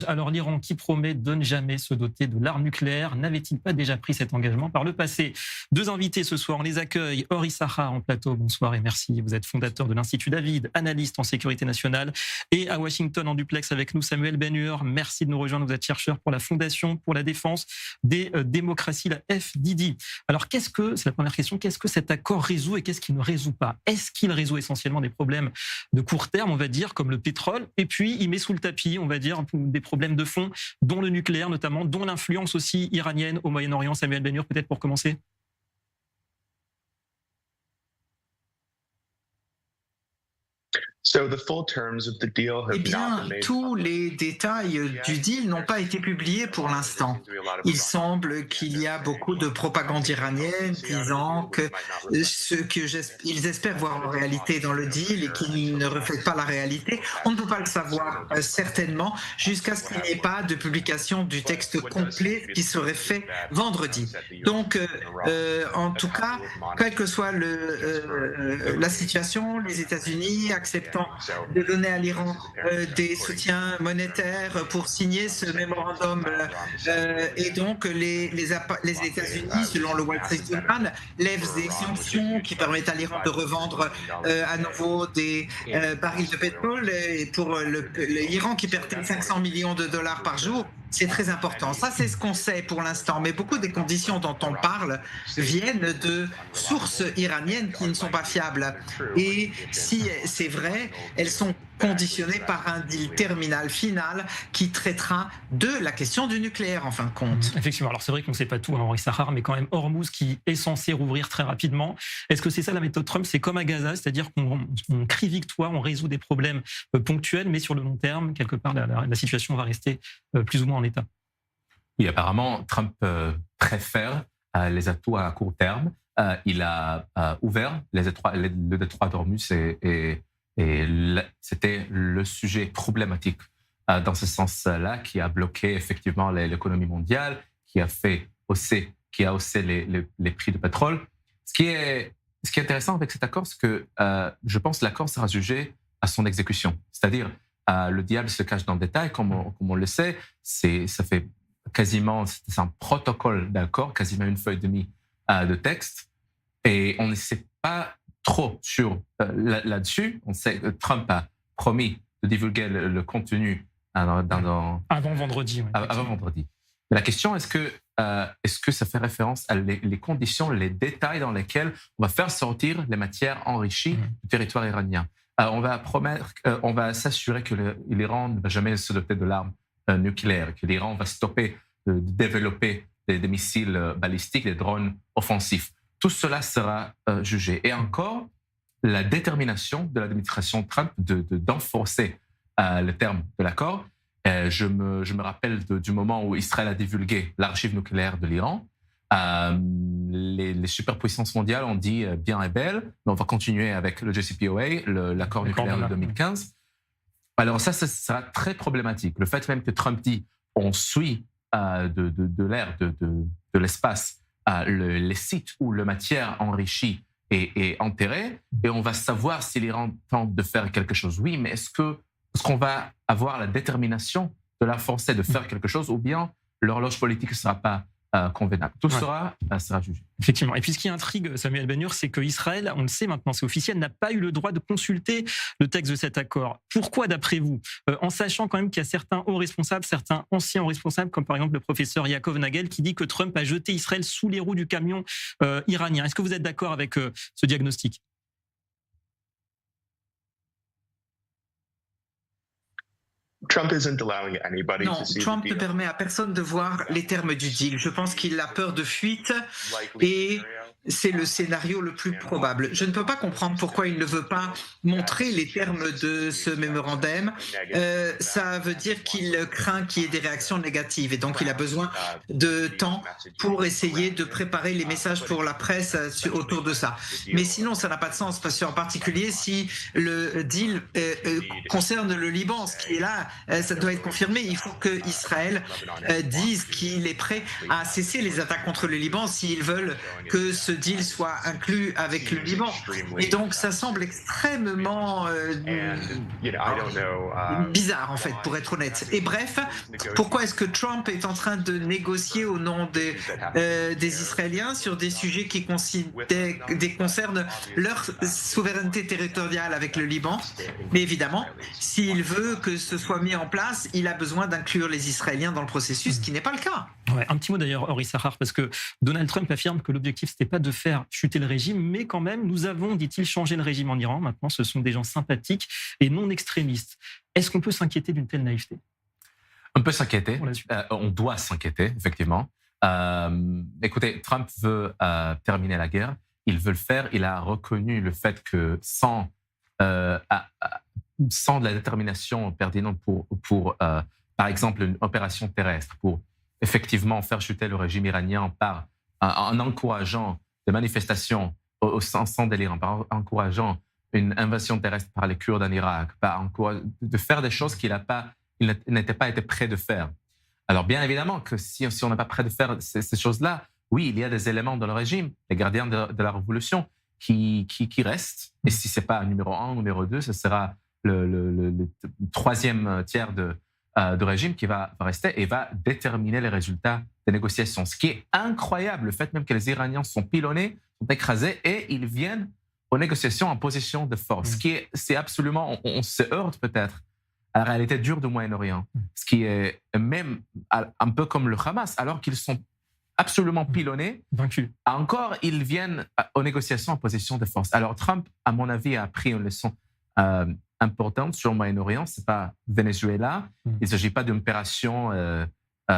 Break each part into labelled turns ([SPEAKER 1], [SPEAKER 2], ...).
[SPEAKER 1] Alors l'Iran qui promet de ne jamais se doter de l'arme nucléaire, n'avait-il pas déjà pris cet engagement par le passé? Deux invités ce soir, on les accueille. Or Issachar en plateau, bonsoir et merci. Vous êtes fondateur de l'Institut David, analyste en sécurité nationale. Et à Washington en duplex avec nous, Samuel Ben-Hur. Merci de nous rejoindre, vous êtes chercheur pour la Fondation pour la défense des démocraties, la FDD. Alors c'est la première question, qu'est-ce que cet accord résout et qu'est-ce qu'il ne résout pas? Est-ce qu'il résout essentiellement des problèmes de court terme, on va dire, comme le pétrole, et puis il met sous le tapis, on va dire, des problèmes de fond, dont le nucléaire notamment, dont l'influence aussi iranienne au Moyen-Orient? Samuel Ben-Hur, peut-être pour commencer.
[SPEAKER 2] Eh bien, tous les détails du deal n'ont pas été publiés pour l'instant. Il semble qu'il y a beaucoup de propagande iranienne disant que ils espèrent voir en réalité dans le deal et qu'il ne reflète pas la réalité. On ne peut pas le savoir certainement jusqu'à ce qu'il n'y ait pas de publication du texte complet qui serait fait vendredi. Donc, en tout cas, quelle que soit la situation, les États-Unis acceptant de donner à l'Iran des soutiens monétaires pour signer ce mémorandum. Et donc, les États-Unis, selon le Wall Street Journal, lèvent des sanctions qui permettent à l'Iran de revendre à nouveau des barils de pétrole. Et pour l'Iran qui perdait 500 millions de dollars par jour, c'est très important. Ça, c'est ce qu'on sait pour l'instant. Mais beaucoup des conditions dont on parle viennent de sources iraniennes qui ne sont pas fiables. Et si c'est vrai, elles sont conditionnées par un deal terminal final qui traitera de la question du nucléaire, en fin de compte.
[SPEAKER 1] Effectivement. Alors, c'est vrai qu'on ne sait pas tout, Henri Issachar, mais quand même, Hormuz qui est censé rouvrir très rapidement. Est-ce que c'est ça la méthode Trump? C'est comme à Gaza, c'est-à-dire qu'on crie victoire, on résout des problèmes ponctuels, mais sur le long terme, quelque part, la situation va rester plus ou moins en état.
[SPEAKER 3] Oui, apparemment, Trump préfère les atouts à court terme. Il a ouvert le détroit d'Ormuz et c'était le sujet problématique dans ce sens-là qui a bloqué effectivement l'économie mondiale, qui a haussé les prix du pétrole. Ce qui est intéressant avec cet accord, c'est que je pense que l'accord sera jugé à son exécution. C'est-à-dire, le diable se cache dans le détail, comme on le sait. Ça fait quasiment, c'est un protocole d'accord, quasiment une feuille et demie de texte, et on ne sait pas trop sur là-dessus. On sait que Trump a promis de divulguer le contenu avant
[SPEAKER 1] vendredi. Oui,
[SPEAKER 3] avant vendredi. Mais la question est-ce que ça fait référence à les conditions, les détails dans lesquels on va faire sortir les matières enrichies du territoire iranien? On va s'assurer que l'Iran ne va jamais se doter de l'arme nucléaire, que l'Iran va stopper de développer des missiles balistiques, des drones offensifs. Tout cela sera jugé. Et encore, la détermination de l'administration Trump d'enforcer le terme de l'accord. Je me rappelle du moment où Israël a divulgué l'archive nucléaire de l'Iran. Les superpuissances mondiales ont dit bien et belle, mais on va continuer avec le JCPOA, l'accord nucléaire de 2015. Alors ça sera très problématique. Le fait même que Trump dit on suit de l'air, de l'espace, les sites où la matière enrichie est enterrée, et on va savoir si l'Iran tente de faire quelque chose. Oui, mais est-ce qu'on va avoir la détermination de la forcer de faire quelque chose, ou bien l'horloge politique ne sera pas convenable? Tout sera jugé.
[SPEAKER 1] Effectivement. Et puis ce qui intrigue Samuel Ben-Hur, c'est qu'Israël, on le sait maintenant, c'est officiel, n'a pas eu le droit de consulter le texte de cet accord. Pourquoi, d'après vous? En sachant quand même qu'il y a certains hauts responsables, certains anciens hauts responsables, comme par exemple le professeur Yaakov Nagel, qui dit que Trump a jeté Israël sous les roues du camion iranien. Est-ce que vous êtes d'accord avec ce diagnostic?
[SPEAKER 2] Non, Trump ne permet à personne de voir les termes du deal. Je pense qu'il a peur de fuite et c'est le scénario le plus probable. Je ne peux pas comprendre pourquoi il ne veut pas montrer les termes de ce mémorandum. Ça veut dire qu'il craint qu'il y ait des réactions négatives et donc il a besoin de temps pour essayer de préparer les messages pour la presse autour de ça. Mais sinon, ça n'a pas de sens parce qu'en particulier, si le deal concerne le Liban, ce qui est là, ça doit être confirmé. Il faut que Israël dise qu'il est prêt à cesser les attaques contre le Liban s'ils veulent que ce ce deal soit inclus avec le Liban. Et donc, ça semble extrêmement bizarre, en fait, pour être honnête. Et bref, pourquoi est-ce que Trump est en train de négocier au nom des Israéliens sur des sujets qui concernent leur souveraineté territoriale avec le Liban? Mais évidemment, s'il veut que ce soit mis en place, il a besoin d'inclure les Israéliens dans le processus, ce qui n'est pas le cas.
[SPEAKER 1] Ouais, un petit mot d'ailleurs, Ori Sahar, parce que Donald Trump affirme que l'objectif, c'était pas de faire chuter le régime, mais quand même, nous avons, dit-il, changé le régime en Iran. Maintenant, ce sont des gens sympathiques et non extrémistes. Est-ce qu'on peut s'inquiéter d'une telle naïveté?
[SPEAKER 3] On peut s'inquiéter, on doit s'inquiéter, effectivement. Écoutez, Trump veut terminer la guerre, il veut le faire, il a reconnu le fait que sans de la détermination pertinente pour par exemple, une opération terrestre, pour effectivement faire chuter le régime iranien en encourageant des manifestations sans délire, en encourageant une invasion terrestre par les Kurdes en Irak, de faire des choses qu'il n'était pas été prêt de faire. Alors bien évidemment que si on n'est pas prêt de faire ces choses-là, oui, il y a des éléments dans le régime, les gardiens de la révolution, qui restent. Et si ce n'est pas numéro 1 ou numéro 2, ce sera le troisième tiers de régime qui va rester et va déterminer les résultats des négociations. Ce qui est incroyable, le fait même que les Iraniens sont pilonnés, sont écrasés et ils viennent aux négociations en position de force. C'est absolument, on se heurte peut-être à la réalité dure du Moyen-Orient, ce qui est même un peu comme le Hamas, alors qu'ils sont absolument pilonnés,
[SPEAKER 1] vaincus.
[SPEAKER 3] Encore, ils viennent aux négociations en position de force. Alors Trump, à mon avis, a appris une leçon importante sur le Moyen-Orient. Ce n'est pas Venezuela. Il ne s'agit pas d'une opération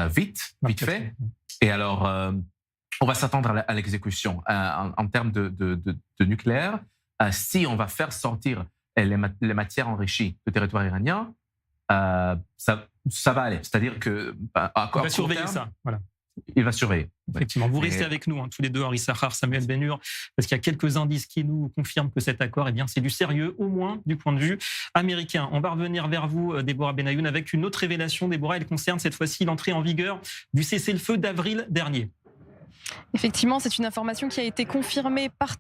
[SPEAKER 3] vite fait. Et alors, on va s'attendre à l'exécution. En termes de nucléaire, si on va faire sortir les matières enrichies du territoire iranien, ça va aller. C'est-à-dire que...
[SPEAKER 1] on va surveiller ça. Voilà.
[SPEAKER 3] Il va surveiller.
[SPEAKER 1] Effectivement, vous restez avec nous, tous les deux, Ori Sahar, Samuel Ben-Hur, parce qu'il y a quelques indices qui nous confirment que cet accord, c'est du sérieux, au moins du point de vue américain. On va revenir vers vous, Déborah Benayoun, avec une autre révélation. Déborah, elle concerne cette fois-ci l'entrée en vigueur du cessez-le-feu d'avril dernier.
[SPEAKER 4] Effectivement, c'est une information qui a été confirmée par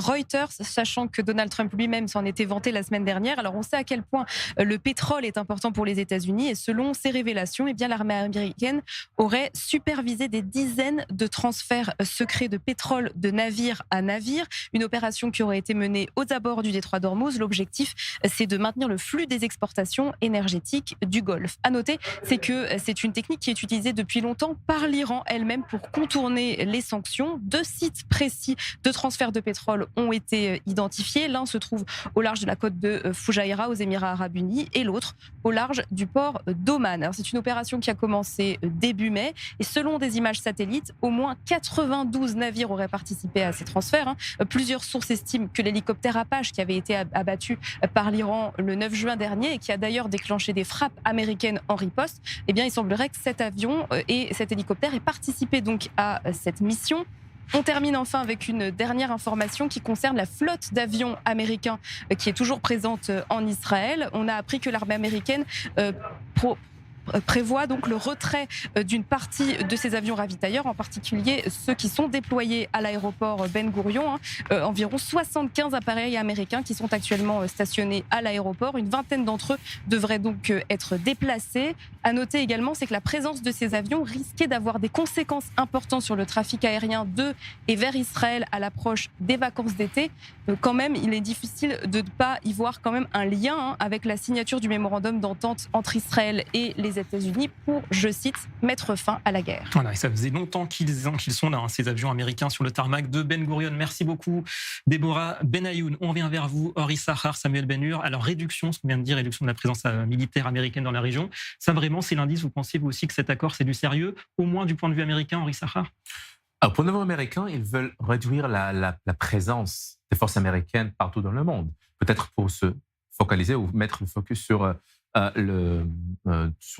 [SPEAKER 4] Reuters, sachant que Donald Trump lui-même s'en était vanté la semaine dernière. Alors on sait à quel point le pétrole est important pour les États-Unis et selon ces révélations, l'armée américaine aurait supervisé des dizaines de transferts secrets de pétrole de navire à navire. Une opération qui aurait été menée aux abords du détroit d'Ormuz. L'objectif, c'est de maintenir le flux des exportations énergétiques du Golfe. À noter, c'est que c'est une technique qui est utilisée depuis longtemps par l'Iran elle-même pour contourner les sanctions. 2 sites précis de transfert de pétrole ont été identifiés. L'un se trouve au large de la côte de Fujairah aux Émirats arabes unis et l'autre au large du port d'Oman. Alors, c'est une opération qui a commencé début mai et selon des images satellites, au moins 92 navires auraient participé à ces transferts. Plusieurs sources estiment que l'hélicoptère Apache qui avait été abattu par l'Iran le 9 juin dernier et qui a d'ailleurs déclenché des frappes américaines en riposte, il semblerait que cet avion et cet hélicoptère aient participé donc à cette mission. On termine enfin avec une dernière information qui concerne la flotte d'avions américains qui est toujours présente en Israël. On a appris que l'armée américaine prévoit donc le retrait d'une partie de ces avions ravitailleurs, en particulier ceux qui sont déployés à l'aéroport Ben Gourion. Environ 75 appareils américains qui sont actuellement stationnés à l'aéroport. Une vingtaine d'entre eux devraient donc être déplacés. À noter également, c'est que la présence de ces avions risquait d'avoir des conséquences importantes sur le trafic aérien de et vers Israël à l'approche des vacances d'été. Quand même, il est difficile de ne pas y voir quand même un lien avec la signature du mémorandum d'entente entre Israël et les États-Unis pour, je cite, mettre fin à la guerre.
[SPEAKER 1] Voilà, et ça faisait longtemps qu'ils sont là, ces avions américains sur le tarmac de Ben Gourion. Merci beaucoup, Déborah Benayoun. On revient vers vous, Ori Sahar, Samuel Ben-Hur. Alors, réduction, ce qu'on vient de dire, réduction de la présence militaire américaine dans la région. Ça, vraiment, c'est l'indice. Vous pensez, vous aussi, que cet accord, c'est du sérieux, au moins du point de vue américain, Ori Sahar?
[SPEAKER 3] Pour le niveau américain, ils veulent réduire la présence des forces américaines partout dans le monde. Peut-être pour se focaliser ou mettre le focus sur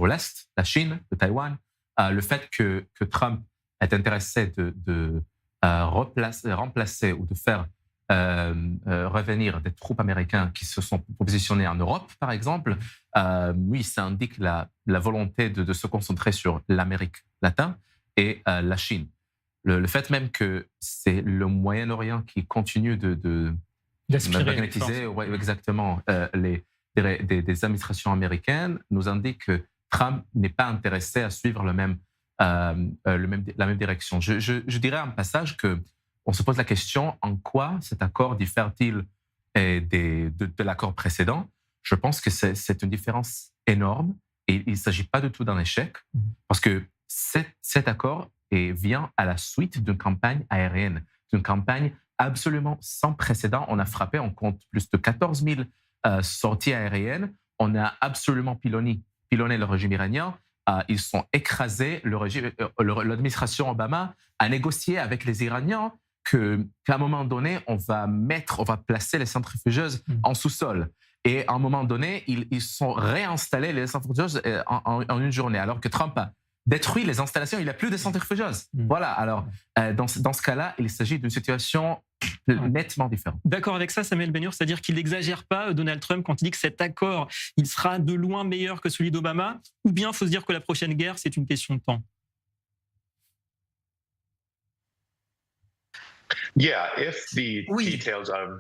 [SPEAKER 3] l'Est, la Chine, le Taïwan. Le fait que Trump est intéressé de remplacer ou de faire revenir des troupes américaines qui se sont positionnées en Europe, par exemple, oui, ça indique la volonté de se concentrer sur l'Amérique latine et la Chine. le fait même que c'est le Moyen-Orient qui continue de magnétiser exactement des administrations américaines nous indique que Trump n'est pas intéressé à suivre la même direction. Je dirais en passage qu'on se pose la question en quoi cet accord diffère-t-il de l'accord précédent. Je pense que c'est une différence énorme et il ne s'agit pas du tout d'un échec parce que cet accord vient à la suite d'une campagne aérienne, d'une campagne absolument sans précédent. On a frappé, on compte plus de 14 000 sorties aériennes. On a absolument pilonné le régime iranien. Ils sont écrasés. L'administration Obama a négocié avec les Iraniens qu'à un moment donné, on va placer les centrifugeuses en sous-sol. Et à un moment donné, ils sont réinstallés les centrifugeuses en une journée, alors que Trump a détruit les installations. Il n'y a plus de centrifugeuses. Voilà. Alors, dans ce cas-là, il s'agit d'une situation nettement différente.
[SPEAKER 1] D'accord avec ça, Samuel Benhur, c'est-à-dire qu'il n'exagère pas, Donald Trump, quand il dit que cet accord, il sera de loin meilleur que celui d'Obama, ou bien il faut se dire que la prochaine guerre, c'est une question de temps?
[SPEAKER 2] Oui,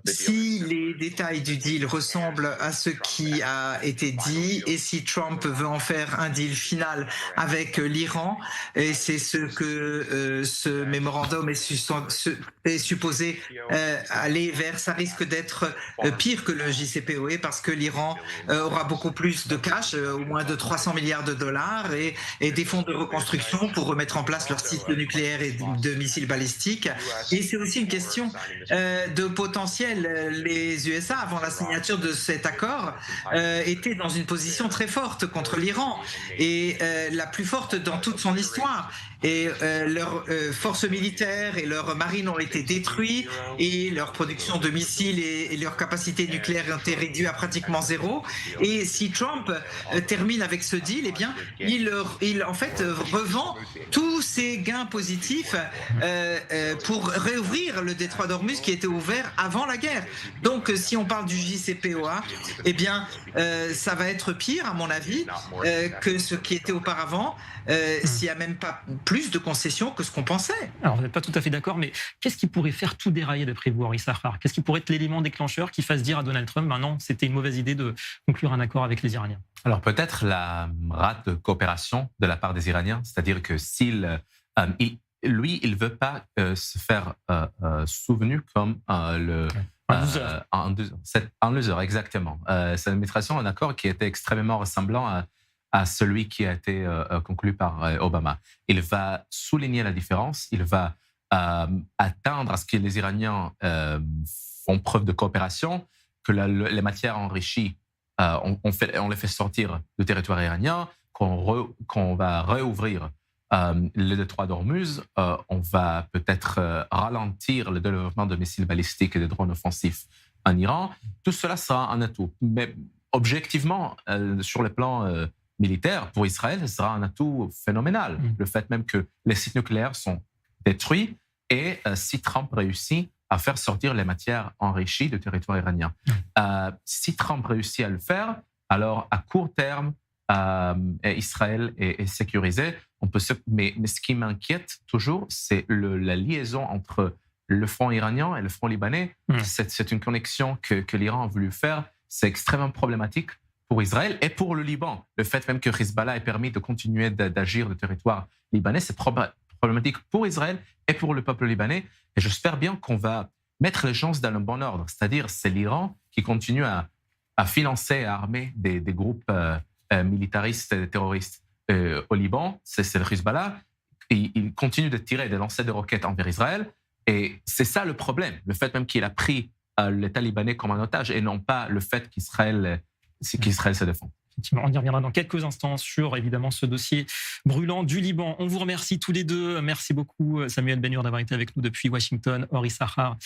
[SPEAKER 2] si les détails du deal ressemblent à ce qui a été dit et si Trump veut en faire un deal final avec l'Iran, et c'est ce que ce mémorandum est supposé aller vers, ça risque d'être pire que le JCPOA parce que l'Iran aura beaucoup plus de cash, au moins de 300 milliards de dollars et des fonds de reconstruction pour remettre en place leur site nucléaire et de missiles balistiques. Et c'est aussi une question de potentiel. Les USA, avant la signature de cet accord, étaient dans une position très forte contre l'Iran et la plus forte dans toute son histoire. Et leurs forces militaires et leurs marines ont été détruits et leur production de missiles et leur capacité nucléaire ont été réduites à pratiquement zéro. Et si Trump termine avec ce deal, eh bien, il en fait revend tous ces gains positifs pour réouvrir le détroit d'Ormuz qui était ouvert avant la guerre. Donc, si on parle du JCPOA, eh bien, ça va être pire, à mon avis, que ce qui était auparavant, s'il n'y a même pas plus de concessions que ce qu'on pensait.
[SPEAKER 1] Alors, vous n'êtes pas tout à fait d'accord, mais qu'est-ce qui pourrait faire tout dérailler d'après vous, Henri Sahar? Qu'est-ce qui pourrait être l'élément déclencheur qui fasse dire à Donald Trump, maintenant, c'était une mauvaise idée de conclure un accord avec les Iraniens?
[SPEAKER 3] Alors, peut-être la rate de coopération de la part des Iraniens, c'est-à-dire que lui, il ne veut pas se faire souvenu comme un loser, exactement. C'est une administration, un accord qui était extrêmement ressemblant à celui qui a été conclu par Obama. Il va souligner la différence, il va atteindre à ce que les Iraniens font preuve de coopération, que les matières enrichies, on les fait sortir du territoire iranien, qu'on va réouvrir le détroit d'Ormuz, on va peut-être ralentir le développement de missiles balistiques et de drones offensifs en Iran. Tout cela sera un atout. Mais objectivement, sur le plan militaire, pour Israël, ce sera un atout phénoménal. Le fait même que les sites nucléaires sont détruits et si Trump réussit à faire sortir les matières enrichies du territoire iranien. Si Trump réussit à le faire, alors à court terme, Israël est sécurisé. Mais ce qui m'inquiète toujours, c'est la liaison entre le front iranien et le front libanais. C'est une connexion que l'Iran a voulu faire. C'est extrêmement problématique pour Israël et pour le Liban. Le fait même que Hezbollah ait permis de continuer d'agir du territoire libanais, c'est problématique pour Israël et pour le peuple libanais. Et j'espère bien qu'on va mettre les choses dans le bon ordre. C'est-à-dire, c'est l'Iran qui continue à financer et à armer des groupes militaristes et terroristes au Liban. C'est le Hezbollah. Il continue de tirer, de lancer des roquettes envers Israël. Et c'est ça le problème. Le fait même qu'il a pris l'État libanais comme un otage et non pas le fait qu'Israël se défend.
[SPEAKER 1] Effectivement, on y reviendra dans quelques instants sur évidemment ce dossier brûlant du Liban. On vous remercie tous les deux. Merci beaucoup Samuel Benhur d'avoir été avec nous depuis Washington. Henri Sahar,